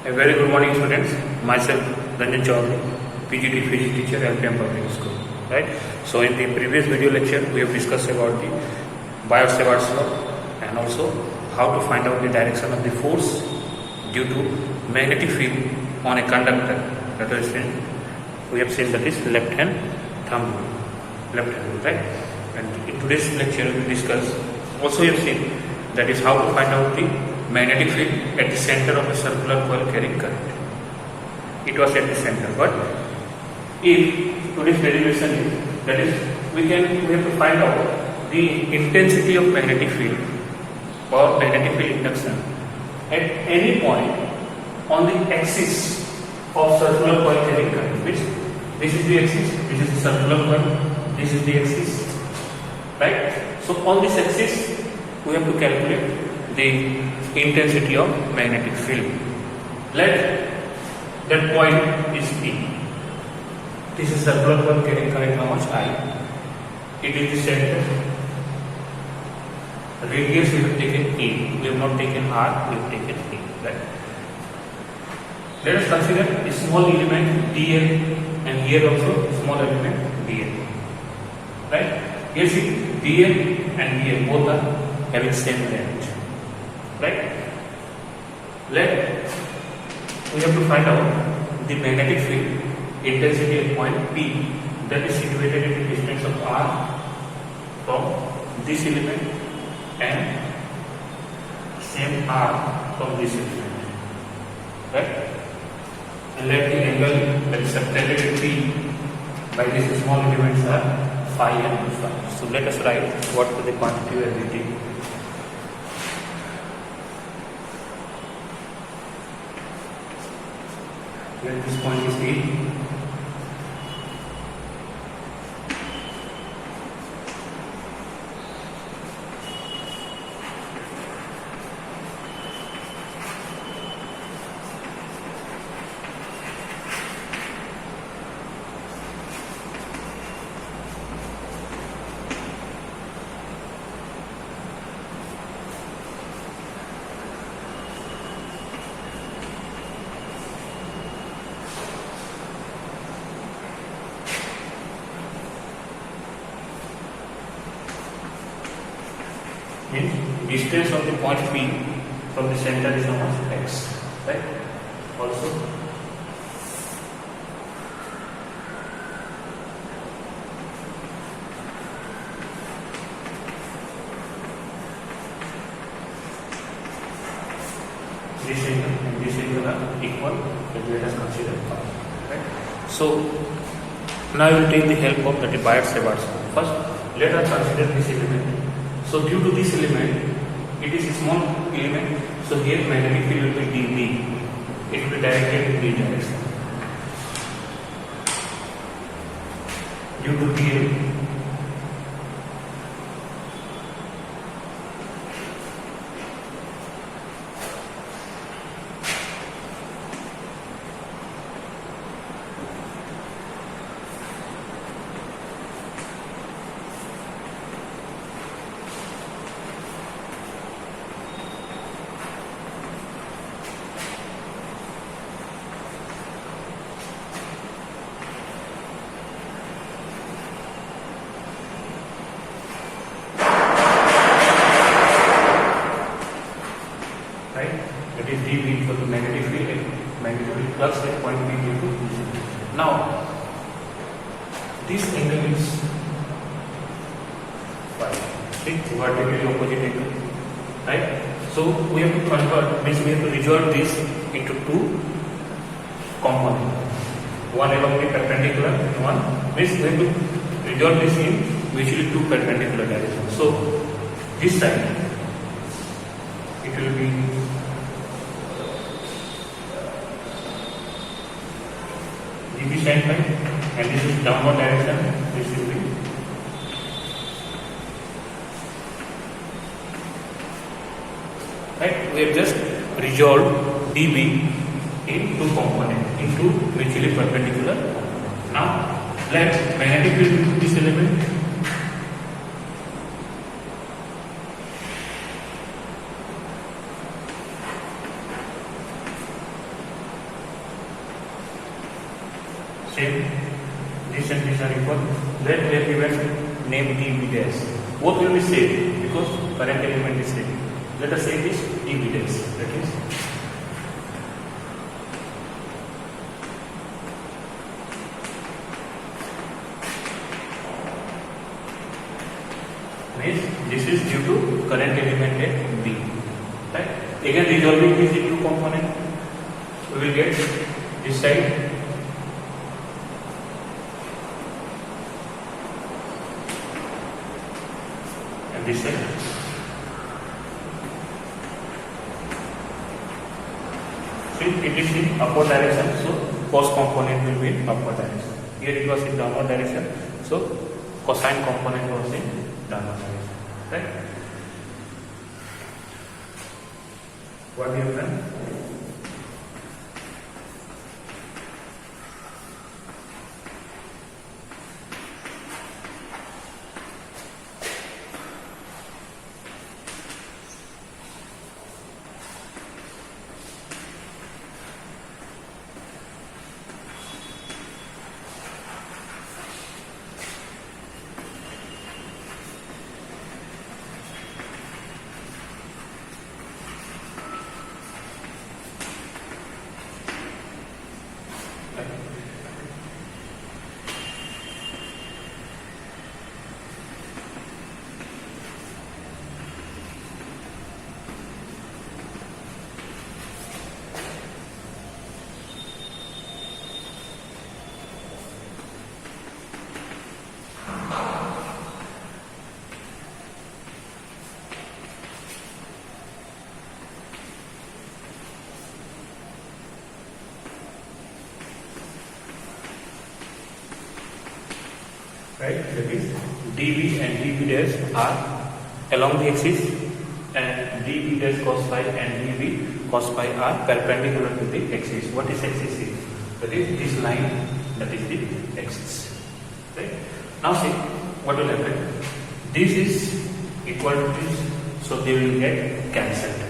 A very good morning, students. Myself, Ranjan Chaudhary, PGT Physics teacher, LPM Public School. Right. So, in the previous video lecture, we have discussed about the Biot-Savart's law and also how to find out the direction of the force due to magnetic field on a conductor. That is, we have seen that is left hand thumb rule, right? And in today's lecture, we discuss. Also, we have seen that is how to find out the magnetic field at the center of a circular coil carrying current. It was at the center, but if today's derivation is that is we have to find out the intensity of magnetic field or magnetic field induction at any point on the axis of circular coil carrying current. Which this is the axis, this is the circular coil, this is the axis, right? So on this axis we have to calculate the intensity of magnetic field. Let that point is P. This is circular coil carrying current, how much I. It is the center. Radius we have taken A. We have not taken R, we have taken A. Right? Let us consider a small element dl and here also small element dl. Right? Here see dl and dl both are having same length. Right? We have to find out the magnetic field intensity at point P that is situated at the distance of R from this element and same R from this element. Right? And let the angle that is subtended at P by these small elements are phi and phi. So let us write what the quantity we are getting. Let this point is A. Distance of the point P from the center is known as x, right? Also, this angle and this angle are equal. Let us consider phi, right? So now we will take the help of the Biot-Savart's law. First, let us consider this element. So due to this element, it is a small element, so here magnetic field will be dB. It will be directed in this direction. Due to dl, that is dB equal to magnetic field and magnetic field plus at point P due to this. Now, this angle is phi, see, vertically opposite angle, right? So we have to convert, means we have to resolve this into two components. One along the perpendicular and one, means we have to resolve this in mutually two perpendicular directions. So this side, it will be dB sin phi, and this is downward direction. This will be right. We have just resolved dB in two components, into mutually perpendicular. Now let magnetic field into this element. same, this and this are equal, let we have given name dB dash. Both will be same because current element is same. Let us say this dB dash. That is this is due to current element at B. Right? Again, resolving this into component, we will get this side and this side. Since it is in upward direction, so cos component will be in upward direction. Here it was in downward direction, so cosine component was in downward direction. Right? What we have done? Right? That is dB and dB dash are along the axis, and dB dash cos phi and dB cos phi are perpendicular to the axis. What is axis? That is this line, that is the axis. Right? Now see what will happen. This is equal to this, so they will get cancelled.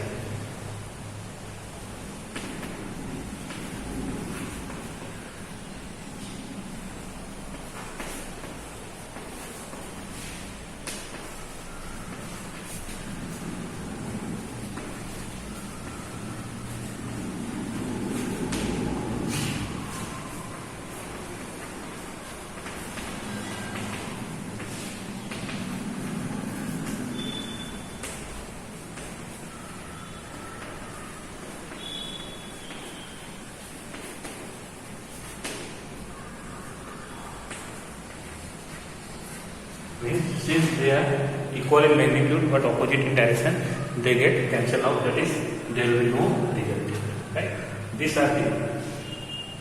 Since they are equal in magnitude but opposite in direction, they get cancelled out. That is, there will be no result. Right? These are the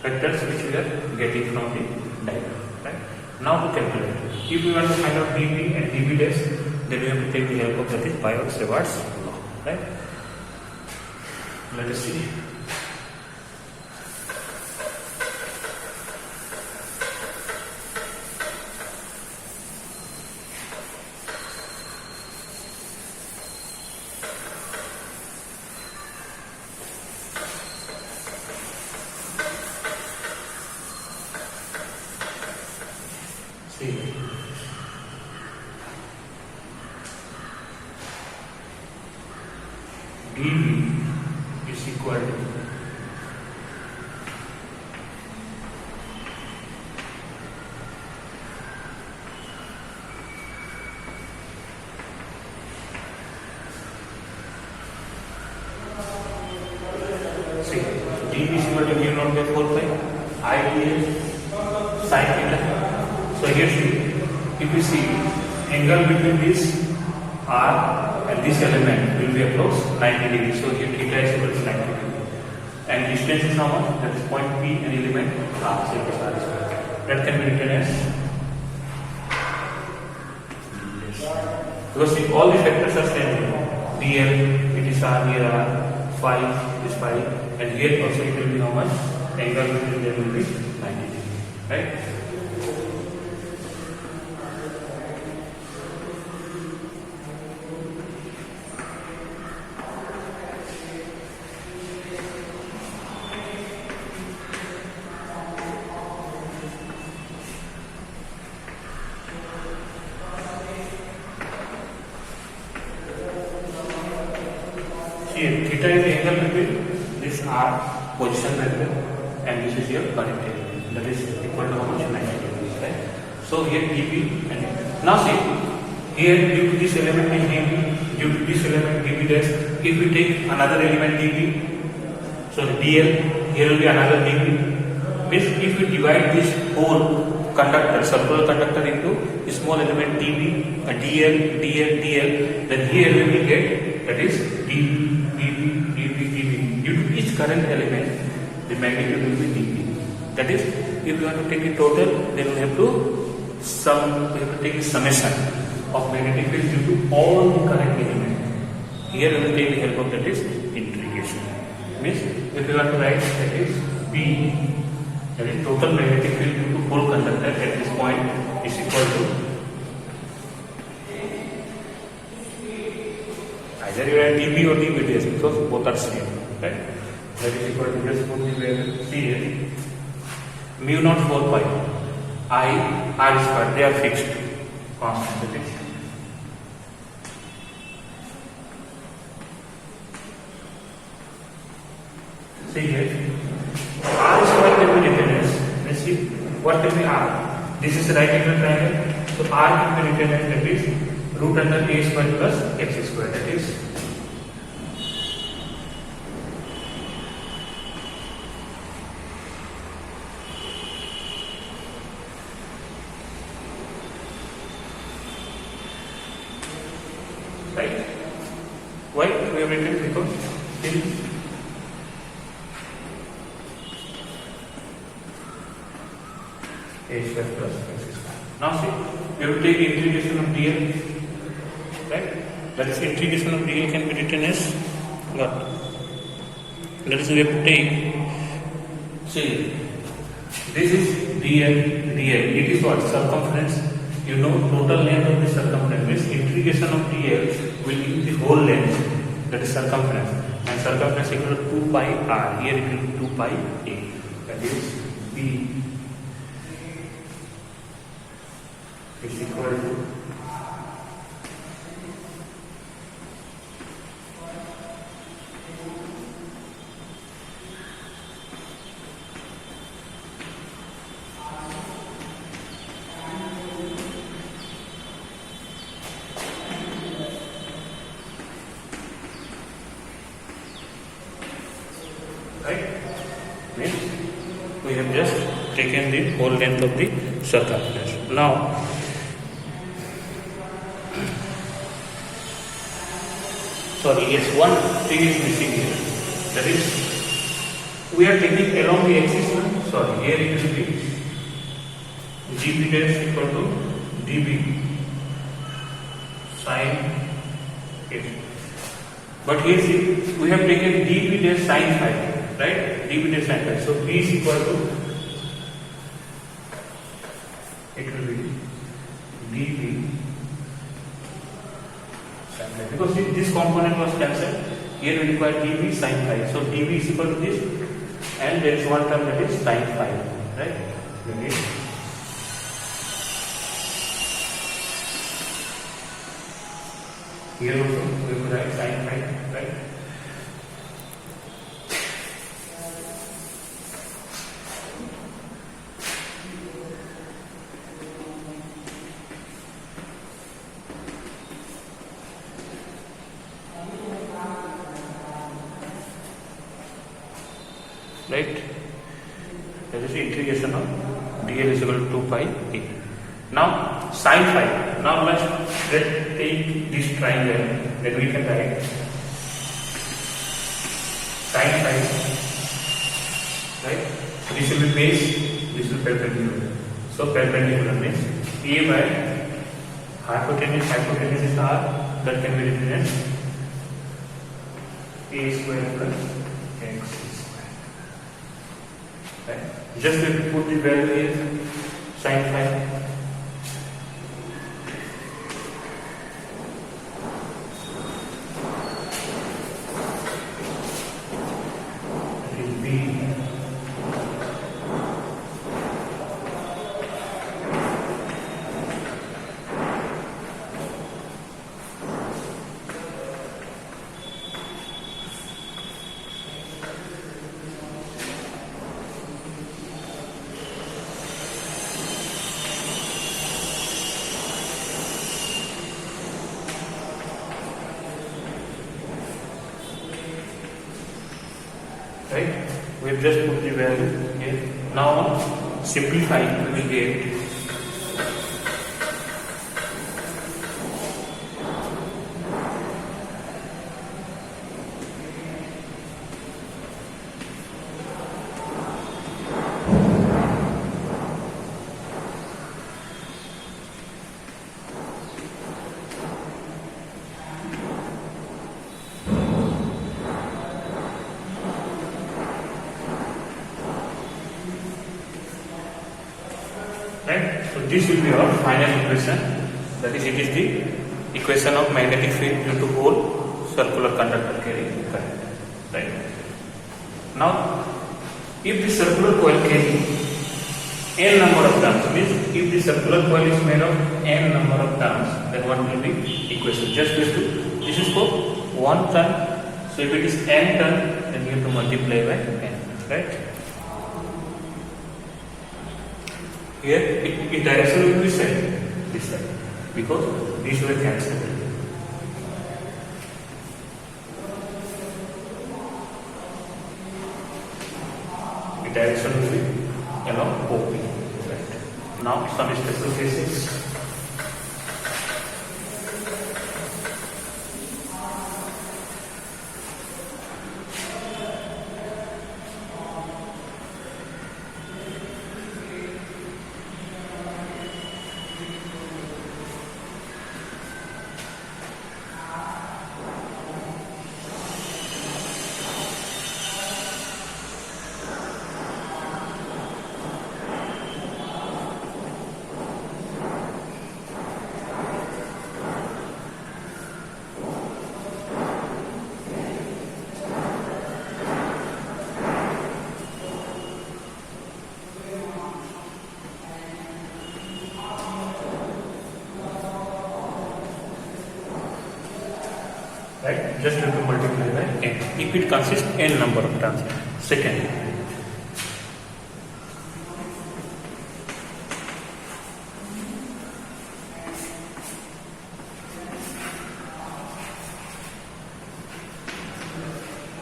factors which we are getting from the diagram. Right? Now to calculate. If we want to find out dB and dB dash, then we have to take the help of that is Biot-Savart's law. Right? Let us see. dB is equal to dB is equal to mu naught by 4 pi I dS sin theta. So here see, if you see angle between this R and this element will be approx 90 degrees. So here theta is equal to 90 degrees. And distance is how much? That is point P and element R. So it is R square. That can be written as, because see, all these vectors are same. DL, it is R, here R, phi is phi, and here also it will be how much? Angle between them will be 90 degrees. Right? See, theta is the angle between this R position vector and this is your current element. That is equal to how much? 90 degrees, right? So here dB and now see, here due to this element is dB, due to this element dB dash. If we take another element dB, so dl, here will be another dB. Means if we divide this whole conductor, circular conductor into small element dB, dl, dl, dl, then here we will get that is dB, dB, dB, dB. Due to each current element, the magnitude will be dB. That is, if you want to take the total, then we have to take the summation of magnetic field due to all the current elements. Here we will take the help of that is integration. Means if you want to write that is B, that is total magnetic field due to whole conductor at this point is equal to either you write dB or dB dash because both are same, right? That is equal to just put the value C here. Mu naught 4 pi I R square, they are fixed constant. See here, R square can be written as, let's see, what can be R? This is right angle triangle, so R can be written as that is root under A square plus X square, that is right. Why we have written? Because in A square plus X square. Now see, we will take integration of dl, right? That is integration of dl can be written as what? That is we have to take. See, this is dl, dl. It is what? Circumference. You know, total length of the circumference means integration of dl will give the whole length, that is circumference, and circumference equal to 2 pi r. Here it will be 2 pi a. That is b is equal to right? Means we have just taken the whole length of the circumference. Now, sorry, yes, one thing is missing here. That is, we are taking along the axis. Sorry, here it will be dB dash equal to dB sine x. But here see, we have taken dB dash sine phi, right? dB dash sine phi. So B is equal to, it will be dB sine phi. Because this component was cancelled, here we require dB sine phi. So dB is equal to this, and there is one term that is sine phi, right? Here also we will write sine phi, right? Right? That is the integration of dl is equal to 2 pi a. Now sine phi. Now let's take this triangle, then we can write sine phi, right? This will be base, this will be perpendicular. So perpendicular means A by hypotenuse is R, that can be written as A square plus X square. Right? Just we have to put the value here, sine phi. right? We have just put the value here. Now simplifying, we will get right. So this will be our final equation. That is, it is the equation of magnetic field due to whole circular conductor carrying current. Right. Now, if the circular coil carry n number of turns, means if the circular coil is made of n number of turns, then what will be equation? Just this is for one turn. So if it is n turn, then you have to multiply by n. Right. Here, its direction will be same, this side, because these were cancelled. The direction will be along OP. Right. Now, some special cases. Right? Just have to multiply by n. If it consists n number of turns. Second,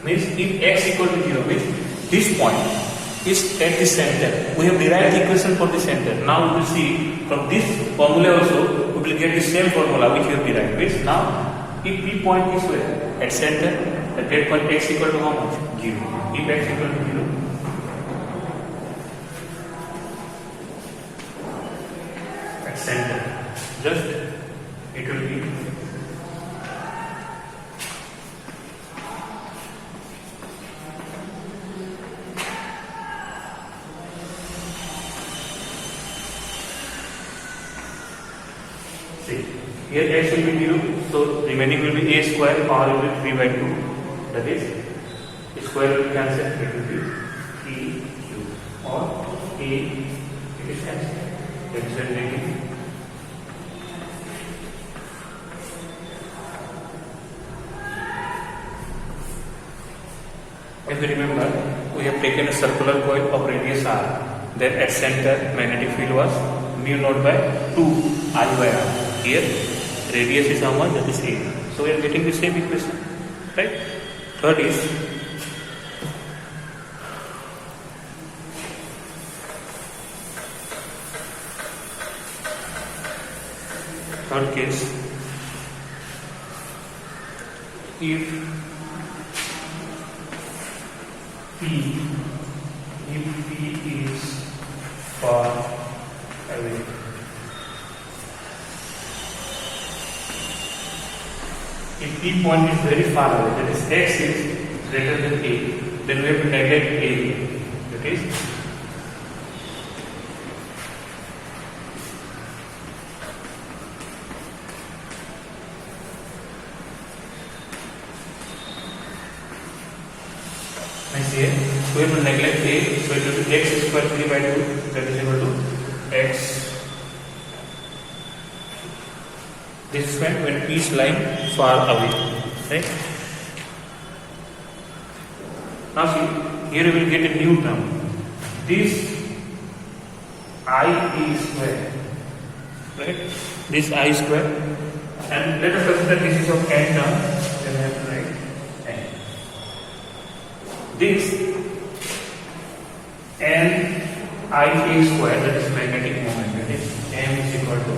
means if x equal to 0, means this point is at the center. We have derived the equation for the center. Now we will see from this formula also we will get the same formula which we have derived. Means now if P point is where? At center, at that point x equal to how much? 0. If x equal to 0, at center, just it will be here x will be 0, so remaining will be a square, power will be 3 by 2. That is, square will be cancelled, it will be p cube, or a, it is cancelled, that is negative. If you remember, we have taken a circular coil of radius r, then at center magnetic field was mu naught by 2 I by r. Here radius is how much? That is a. So we are getting the same equation, right? Third is third case, if P is far away, if P point is very far away, that is x is greater than a, then we have to neglect a, that is here, we have to neglect a, so it will be x square 3 by 2, that is equal to x. This is when P is lying far away, right? Now see, here we will get a new term. This I e square, right? This I square, and let us consider this is of n term, then I have to write n. This Ia square, that is magnetic moment, that is M is equal to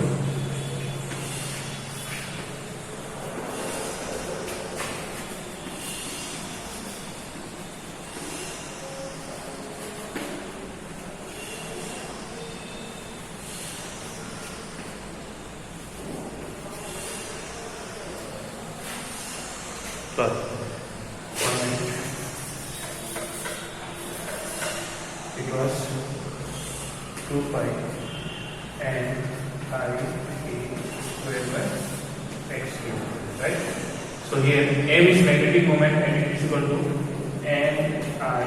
sorry, 1 minute. It was 2 pi n I A square by x cube, right? So here M is magnetic moment and it is equal to n I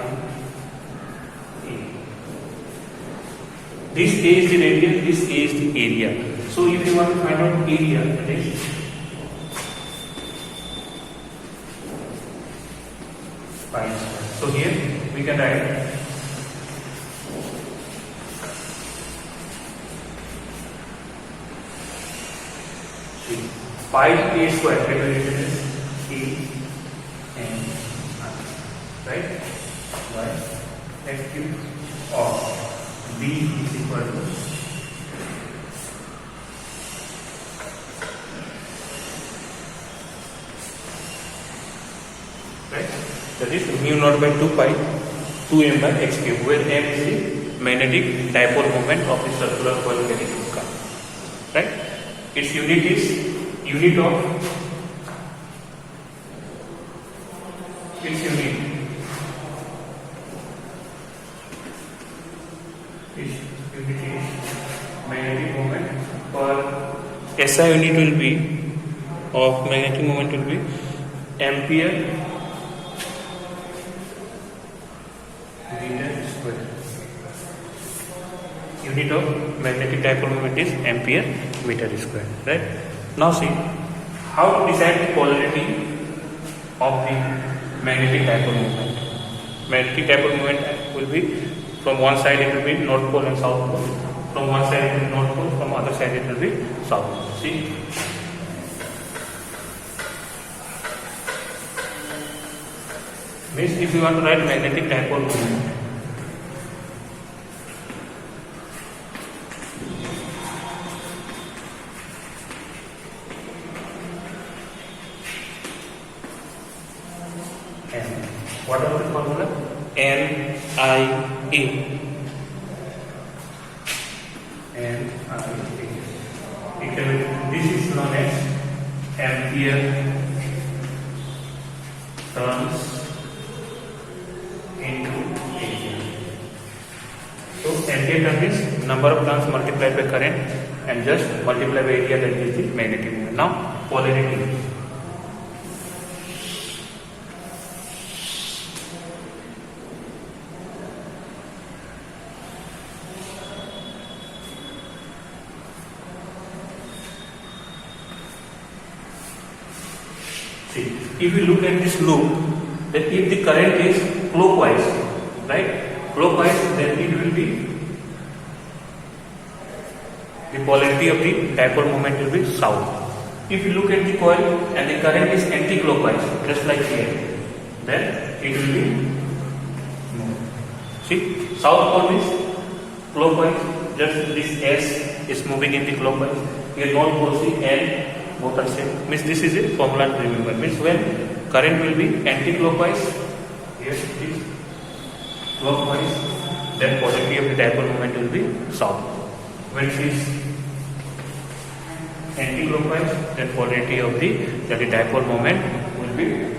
A. This A is the radius, this A is the area. So if you want to find out area, that is pi square. So here we can write pi A square, calculation is A n I, right? By x cube or B is equal to right? That is mu naught by 2 pi 2m by x cube, where m is the magnetic dipole moment of the circular coil getting hooked up, right? Its unit is unit of its unit is magnetic moment. For SI unit will be of magnetic moment will be ampere meter square. Unit of magnetic dipole moment is ampere meter square, right? Now see how to decide the polarity of the magnetic dipole moment. Magnetic dipole moment will be from one side it will be north pole and south pole. From one side it will be north pole, from other side it will be south pole. See, means if you want to write magnetic dipole moment, what are the formula? NIA. This is known as ampere turns into area. So ampere turn is number of turns multiplied by current and just multiply by area, that is the magnetic moment. Now polarity. If you look at this loop, then if the current is clockwise, right? Clockwise, then it will be the polarity of the dipole moment will be south. If you look at the coil and the current is anti-clockwise, just like here, then it will be north. See, south pole is clockwise, just this S is moving in the clockwise. Here north pole is N. Both are same. Means this is a formula to remember. Means when current will be anti-clockwise, here it is clockwise, then polarity of the dipole moment will be south. When it is anti-clockwise, then polarity of the dipole moment will be